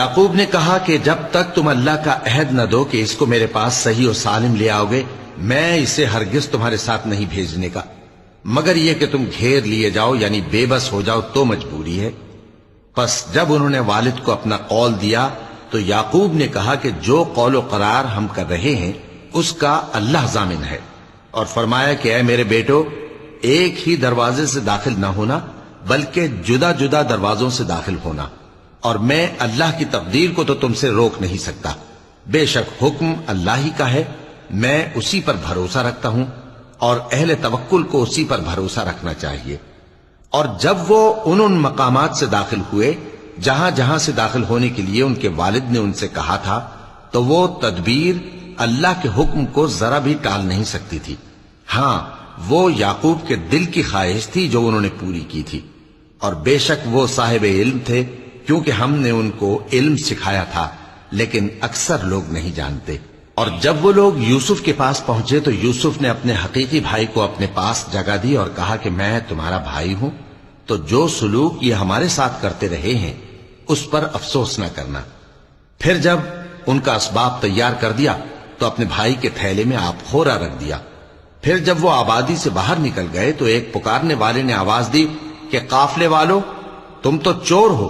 یعقوب نے کہا کہ جب تک تم اللہ کا عہد نہ دو کہ اس کو میرے پاس صحیح و سالم لے آؤ گے، میں اسے ہرگز تمہارے ساتھ نہیں بھیجنے کا، مگر یہ کہ تم گھیر لیے جاؤ یعنی بے بس ہو جاؤ تو مجبوری ہے۔ پس جب انہوں نے والد کو اپنا قول دیا تو یعقوب نے کہا کہ جو قول و قرار ہم کر رہے ہیں اس کا اللہ ضامن ہے، اور فرمایا کہ اے میرے بیٹو، ایک ہی دروازے سے داخل نہ ہونا بلکہ جدا جدا دروازوں سے داخل ہونا، اور میں اللہ کی تقدیر کو تو تم سے روک نہیں سکتا، بے شک حکم اللہ ہی کا ہے، میں اسی پر بھروسہ رکھتا ہوں، اور اہل توکل کو اسی پر بھروسہ رکھنا چاہیے۔ اور جب وہ ان مقامات سے داخل ہوئے جہاں جہاں سے داخل ہونے کے لیے ان کے والد نے ان سے کہا تھا، تو وہ تدبیر اللہ کے حکم کو ذرا بھی ٹال نہیں سکتی تھی۔ ہاں، وہ یعقوب کے دل کی خواہش تھی جو انہوں نے پوری کی تھی، اور بے شک وہ صاحب علم تھے، کیونکہ ہم نے ان کو علم سکھایا تھا، لیکن اکثر لوگ نہیں جانتے۔ اور جب وہ لوگ یوسف کے پاس پہنچے تو یوسف نے اپنے حقیقی بھائی کو اپنے پاس جگہ دی اور کہا کہ میں تمہارا بھائی ہوں، تو جو سلوک یہ ہمارے ساتھ کرتے رہے ہیں اس پر افسوس نہ کرنا۔ پھر جب ان کا اسباب تیار کر دیا تو اپنے بھائی کے تھیلے میں آپ خورا رکھ دیا۔ پھر جب وہ آبادی سے باہر نکل گئے تو ایک پکارنے والے نے آواز دی کہ قافلے والو، تم تو چور ہو،